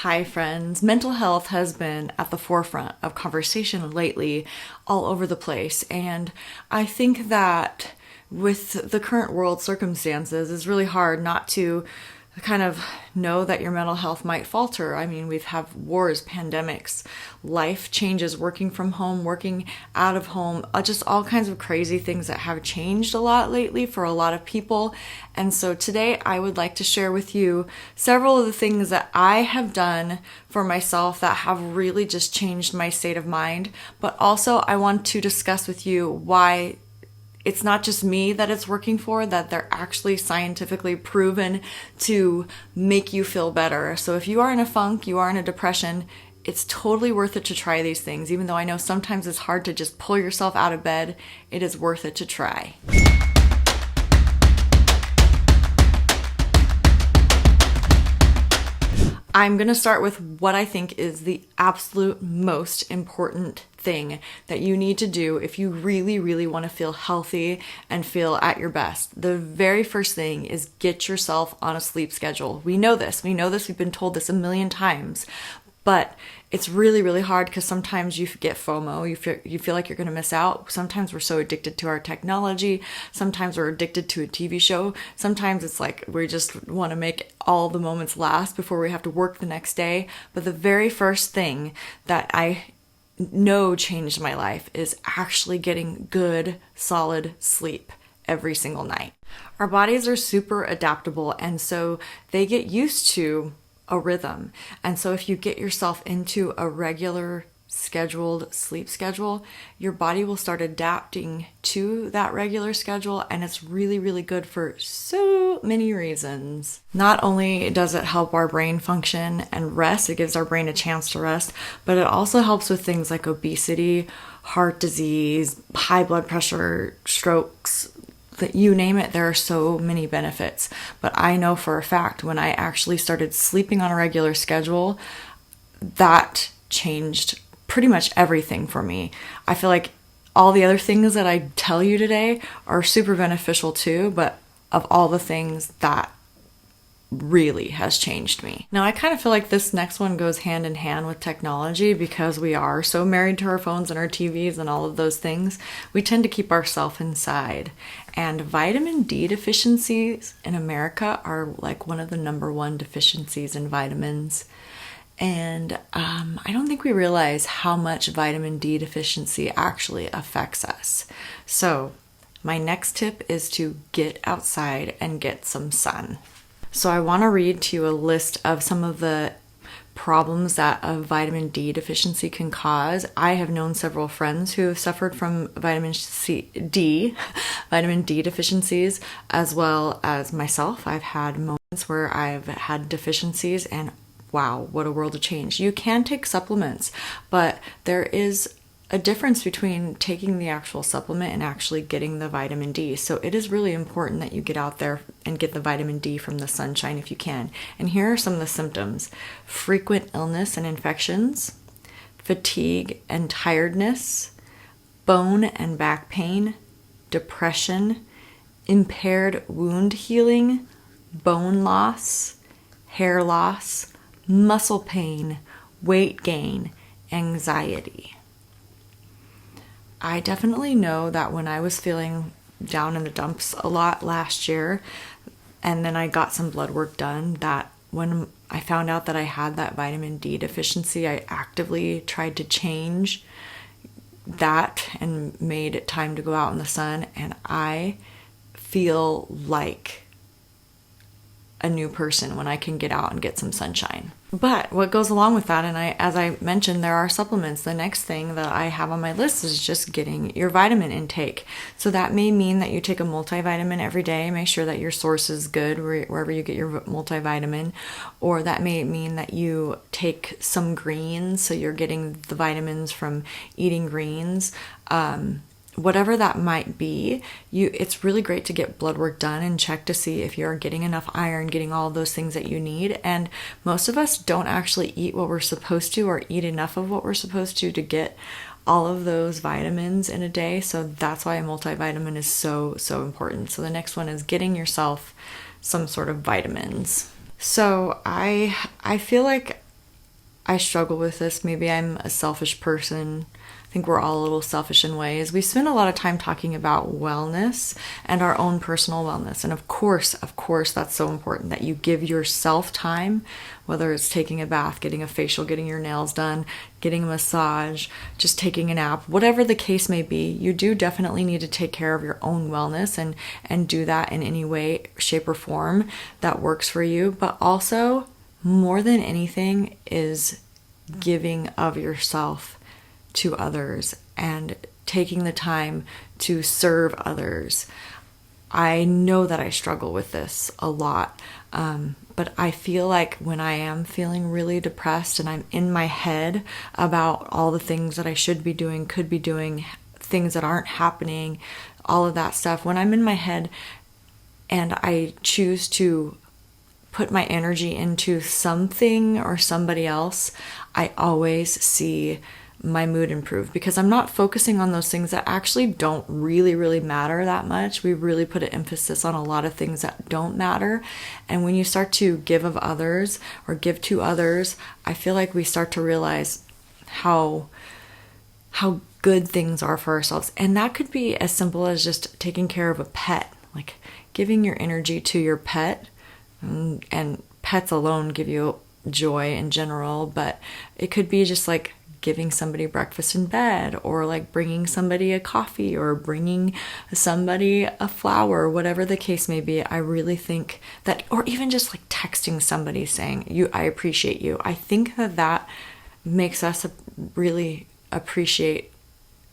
Hi, friends. Mental health has been at the forefront of conversation lately, all over the place. And I think that with the current world circumstances, it's really hard not to kind of know that your mental health might falter. I mean, we've had wars, pandemics, life changes, working from home, working out of home, just all kinds of crazy things that have changed a lot lately for a lot of people. And so today I would like to share with you several of the things that I have done for myself that have really just changed my state of mind. But also I want to discuss with you why it's not just me that it's working for, that they're actually scientifically proven to make you feel better. So if you are in a funk, you are in a depression, it's totally worth it to try these things. Even though I know sometimes it's hard to just pull yourself out of bed, it is worth it to try. I'm going to start with what I think is the absolute most important thing that you need to do if you really, really want to feel healthy and feel at your best. The very first thing is get yourself on a sleep schedule. We know this. We've been told this a million times. But it's really, really hard because sometimes you get FOMO. You feel like you're going to miss out. Sometimes we're so addicted to our technology. Sometimes we're addicted to a TV show. Sometimes it's like we just want to make all the moments last before we have to work the next day. But the very first thing that I know changed my life is actually getting good, solid sleep every single night. Our bodies are super adaptable, and so they get used to a rhythm. And so if you get yourself into a regular scheduled sleep schedule, your body will start adapting to that regular schedule, and it's really, really good for so many reasons. Not only does it help our brain function and rest, it gives our brain a chance to rest, but it also helps with things like obesity, heart disease, high blood pressure, strokes, that you name it. There are so many benefits. But I know for a fact when I actually started sleeping on a regular schedule, that changed pretty much everything for me. I feel like all the other things that I tell you today are super beneficial too, but of all the things, that really has changed me. Now, I kind of feel like this next one goes hand in hand with technology because we are so married to our phones and our TVs and all of those things. We tend to keep ourselves inside. And vitamin D deficiencies in America are like one of the number one deficiencies in vitamins. And I don't think we realize how much vitamin D deficiency actually affects us. So my next tip is to get outside and get some sun. So I want to read to you a list of some of the problems that a vitamin D deficiency can cause. I have known several friends who have suffered from vitamin D deficiencies, as well as myself. I've had moments where I've had deficiencies, and wow, what a world of change. You can take supplements, but there is a difference between taking the actual supplement and actually getting the vitamin D. So it is really important that you get out there and get the vitamin D from the sunshine if you can. And here are some of the symptoms: frequent illness and infections, fatigue and tiredness, bone and back pain, depression, impaired wound healing, bone loss, hair loss, muscle pain, weight gain, anxiety. I definitely know that when I was feeling down in the dumps a lot last year, and then I got some blood work done, that when I found out that I had that vitamin D deficiency, I actively tried to change that and made it time to go out in the sun, and I feel like a new person when I can get out and get some sunshine. But what goes along with that, and as I mentioned, there are supplements. The next thing that I have on my list is just getting your vitamin intake. So that may mean that you take a multivitamin every day. Make sure that your source is good wherever you get your multivitamin. Or that may mean that you take some greens, so you're getting the vitamins from eating greens. Whatever that might be, it's really great to get blood work done and check to see if you're getting enough iron, getting all of those things that you need. And most of us don't actually eat what we're supposed to, or eat enough of what we're supposed to get all of those vitamins in a day. So that's why a multivitamin is so, so important. So the next one is getting yourself some sort of vitamins. So I feel like I struggle with this. Maybe I'm a selfish person. I think we're all a little selfish in ways. We spend a lot of time talking about wellness and our own personal wellness. And of course, that's so important that you give yourself time, whether it's taking a bath, getting a facial, getting your nails done, getting a massage, just taking a nap, whatever the case may be. You do definitely need to take care of your own wellness and do that in any way, shape, or form that works for you. But also, more than anything, is giving of yourself to others and taking the time to serve others. I know that I struggle with this a lot, but I feel like when I am feeling really depressed and I'm in my head about all the things that I should be doing, could be doing, things that aren't happening, all of that stuff, when I'm in my head and I choose to put my energy into something or somebody else, I always see my mood improve, because I'm not focusing on those things that actually don't really matter that much. We really put an emphasis on a lot of things that don't matter. And when you start to give of others or give to others, I feel like we start to realize how good things are for ourselves. And that could be as simple as just taking care of a pet, like giving your energy to your pet. And pets alone give you joy in general, but it could be just like giving somebody breakfast in bed, or like bringing somebody a coffee, or bringing somebody a flower, whatever the case may be. I really think that, or even just like texting somebody saying, I appreciate you. I think that makes us really appreciate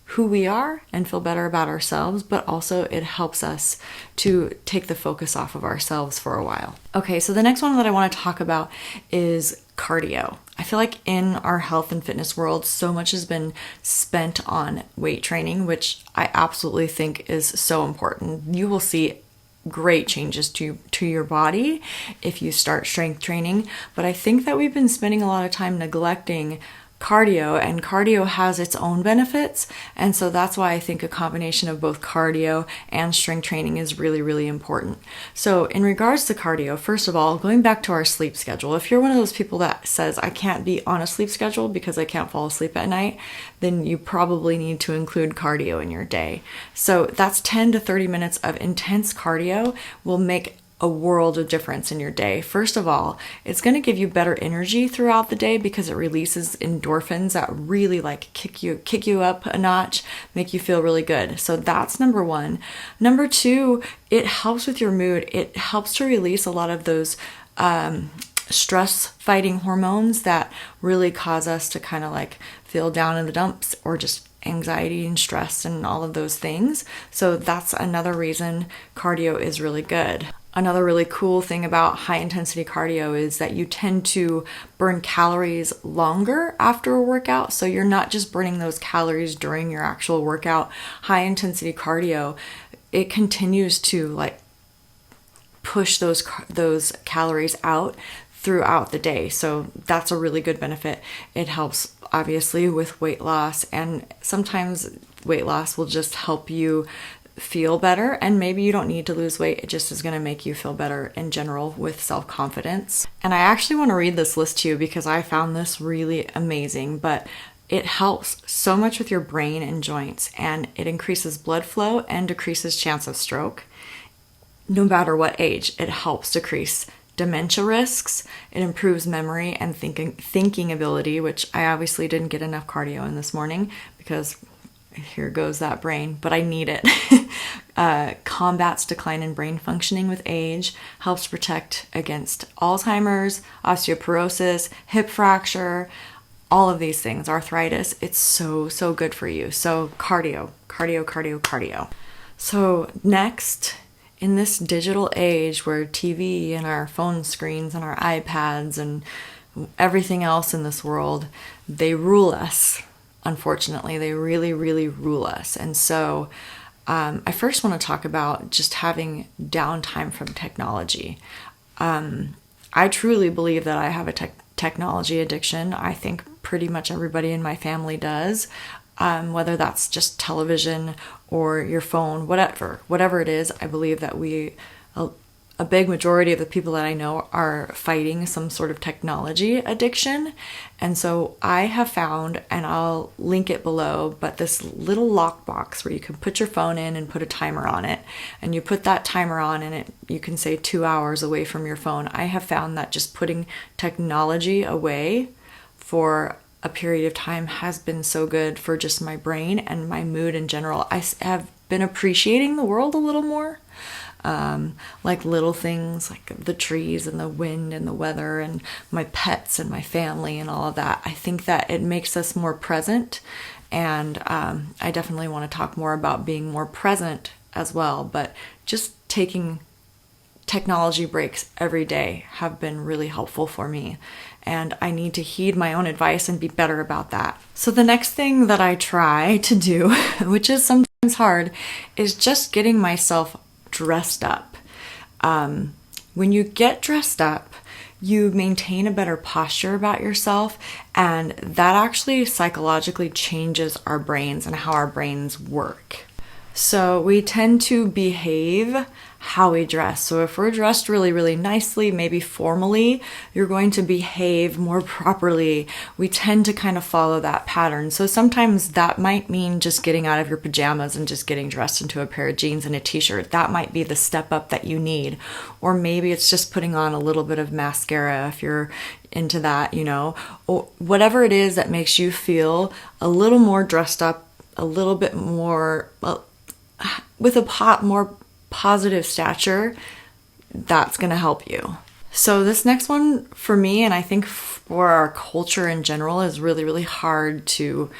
who we are and feel better about ourselves, but also it helps us to take the focus off of ourselves for a while. Okay, so the next one that I want to talk about is cardio. I feel like in our health and fitness world, so much has been spent on weight training, which I absolutely think is so important. You will see great changes to your body if you start strength training, but I think that we've been spending a lot of time neglecting cardio, and cardio has its own benefits. And so that's why I think a combination of both cardio and strength training is really important. So in regards to cardio, first of all, going back to our sleep schedule, if you're one of those people that says, I can't be on a sleep schedule because I can't fall asleep at night, then you probably need to include cardio in your day. So that's 10 to 30 minutes of intense cardio will make a world of difference in your day. First of all, it's going to give you better energy throughout the day because it releases endorphins that really like kick you up a notch, make you feel really good. So that's number one. Number two, it helps with your mood. It helps to release a lot of those stress fighting hormones that really cause us to kind of like feel down in the dumps, or just anxiety and stress and all of those things. So that's another reason cardio is really good. Another really cool thing about high intensity cardio is that you tend to burn calories longer after a workout. So you're not just burning those calories during your actual workout. High intensity cardio, it continues to like push those calories out throughout the day. So that's a really good benefit. It helps obviously with weight loss, and sometimes weight loss will just help you feel better, and maybe you don't need to lose weight. It just is going to make you feel better in general with self-confidence. And I actually want to read this list to you because I found this really amazing, but it helps so much with your brain and joints, and it increases blood flow and decreases chance of stroke. No matter what age, it helps decrease dementia risks. It improves memory and thinking ability, which I obviously didn't get enough cardio in this morning because here goes that brain, but I need it. Combats decline in brain functioning with age, helps protect against Alzheimer's, osteoporosis, hip fracture, all of these things, arthritis. It's so good for you. So cardio. So next, in this digital age where TV and our phone screens and our iPads and everything else in this world, they rule us. Unfortunately, they really rule us. And so I first want to talk about just having downtime from technology. I truly believe that I have a technology addiction. I think pretty much everybody in my family does, whether that's just television or your phone, whatever it is. I believe that we a big majority of the people that I know are fighting some sort of technology addiction. And so I have found, and I'll link it below, but this little lockbox where you can put your phone in and put a timer on it. And you put that timer on and you can say 2 hours away from your phone. I have found that just putting technology away for a period of time has been so good for just my brain and my mood in general. I have been appreciating the world a little more. Like little things like the trees and the wind and the weather and my pets and my family and all of that. I think that it makes us more present, and I definitely want to talk more about being more present as well, but just taking technology breaks every day have been really helpful for me, and I need to heed my own advice and be better about that. So the next thing that I try to do, which is sometimes hard, is just getting myself dressed up. When you get dressed up, you maintain a better posture about yourself, and that actually psychologically changes our brains and how our brains work. So we tend to behave how we dress. So if we're dressed really, really nicely, maybe formally, you're going to behave more properly. We tend to kind of follow that pattern. So sometimes that might mean just getting out of your pajamas and just getting dressed into a pair of jeans and a t-shirt. That might be the step up that you need. Or maybe it's just putting on a little bit of mascara if you're into that, or whatever it is that makes you feel a little more dressed up, a little bit more, with a more positive stature, that's going to help you. So this next one for me, and I think for our culture in general, is really, really hard to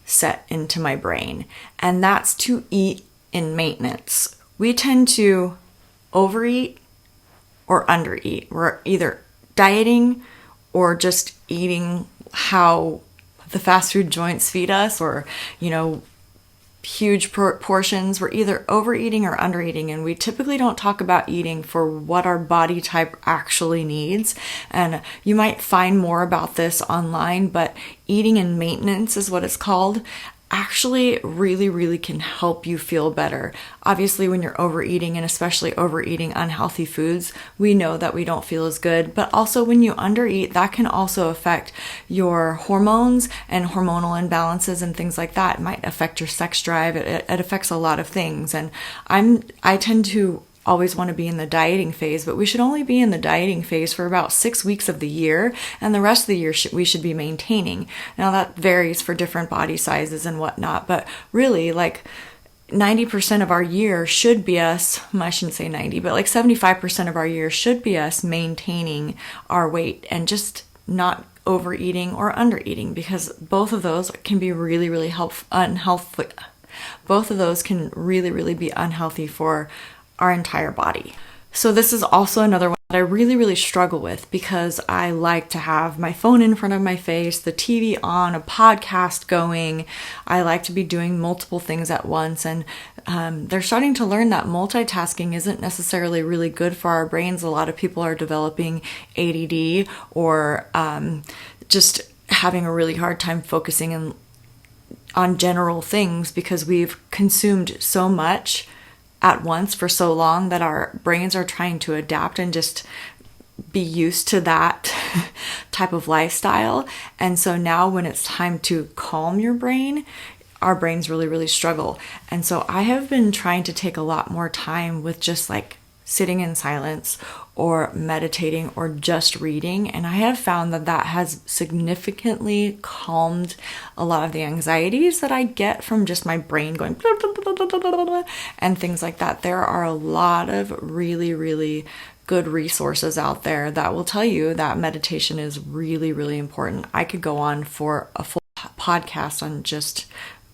set into my brain. And that's to eat in maintenance. We tend to overeat or undereat. We're either dieting or just eating how the fast food joints feed us, or, huge portions. We're either overeating or undereating, and we typically don't talk about eating for what our body type actually needs. And you might find more about this online, but eating in maintenance is what it's called. Actually really, really can help you feel better. Obviously, when you're overeating, and especially overeating unhealthy foods, we know that we don't feel as good. But also when you undereat, that can also affect your hormones and hormonal imbalances and things like that. It might affect your sex drive. It affects a lot of things. And I tend to always want to be in the dieting phase, but we should only be in the dieting phase for about 6 weeks of the year, and the rest of the year we should be maintaining. Now that varies for different body sizes and whatnot, but really 90% of our year should be us, I shouldn't say 90, but 75% of our year should be us maintaining our weight and just not overeating or undereating, because both of those can be really, really unhealthy. Both of those can really, really be unhealthy for our entire body. So this is also another one that I really, really struggle with, because I like to have my phone in front of my face, the TV on, a podcast going. I like to be doing multiple things at once, and they're starting to learn that multitasking isn't necessarily really good for our brains. A lot of people are developing ADD or just having a really hard time focusing on general things, because we've consumed so much at once for so long that our brains are trying to adapt and just be used to that type of lifestyle. And so now when it's time to calm your brain, our brains really, really struggle. And so I have been trying to take a lot more time with just sitting in silence or meditating or just reading. And I have found that has significantly calmed a lot of the anxieties that I get from just my brain going blah, blah, blah, blah, blah, blah, blah, and things like that. There are a lot of really, really good resources out there that will tell you that meditation is really, really important. I could go on for a full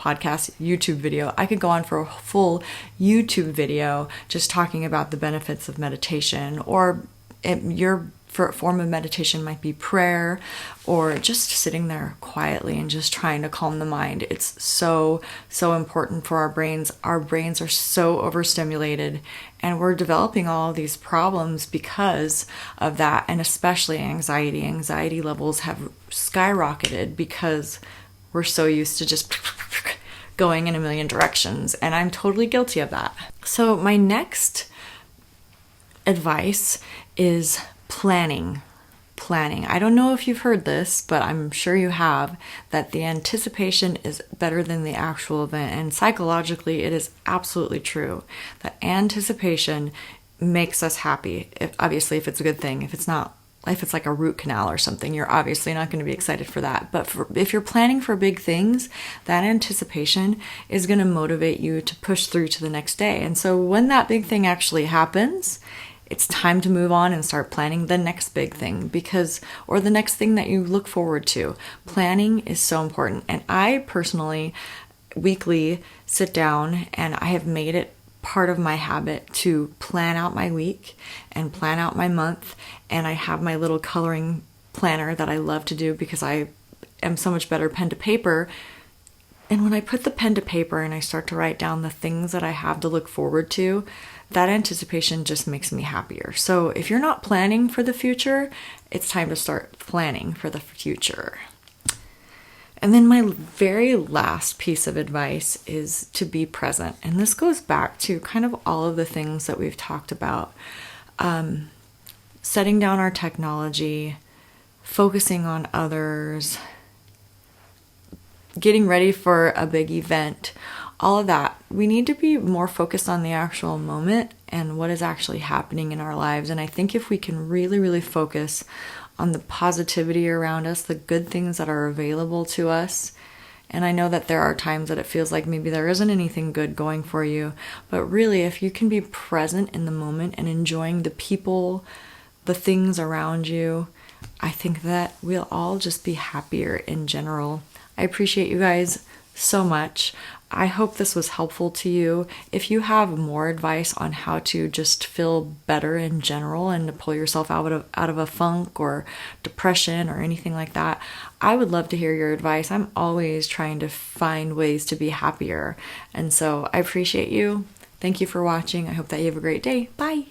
YouTube video. I could go on for a full YouTube video just talking about the benefits of meditation, or your form of meditation might be prayer, or just sitting there quietly and just trying to calm the mind. It's so, so important for our brains. Our brains are so overstimulated, and we're developing all of these problems because of that, and especially anxiety. Anxiety levels have skyrocketed because we're so used to just going in a million directions, and I'm totally guilty of that. So my next advice is planning. Planning. I don't know if you've heard this, but I'm sure you have, that the anticipation is better than the actual event. And psychologically, it is absolutely true that anticipation makes us happy. Obviously, if it's a good thing. If it's not, if it's like a root canal or something, you're obviously not going to be excited for that. But if you're planning for big things, that anticipation is going to motivate you to push through to the next day. And so when that big thing actually happens, it's time to move on and start planning the next big thing, or the next thing that you look forward to. Planning is so important. And I personally weekly sit down, and I have made it part of my habit to plan out my week and plan out my month. And I have my little coloring planner that I love to do because I am so much better pen to paper. And when I put the pen to paper and I start to write down the things that I have to look forward to, that anticipation just makes me happier. So if you're not planning for the future, it's time to start planning for the future. And then my very last piece of advice is to be present. And this goes back to kind of all of the things that we've talked about. Setting down our technology, focusing on others, getting ready for a big event, all of that. We need to be more focused on the actual moment and what is actually happening in our lives. And I think if we can really, really focus on the positivity around us, the good things that are available to us. And I know that there are times that it feels like maybe there isn't anything good going for you, but really if you can be present in the moment and enjoying the people, the things around you, I think that we'll all just be happier in general. I appreciate you guys so much. I hope this was helpful to you. If you have more advice on how to just feel better in general and to pull yourself out of a funk or depression or anything like that, I would love to hear your advice. I'm always trying to find ways to be happier. And so I appreciate you. Thank you for watching. I hope that you have a great day. Bye.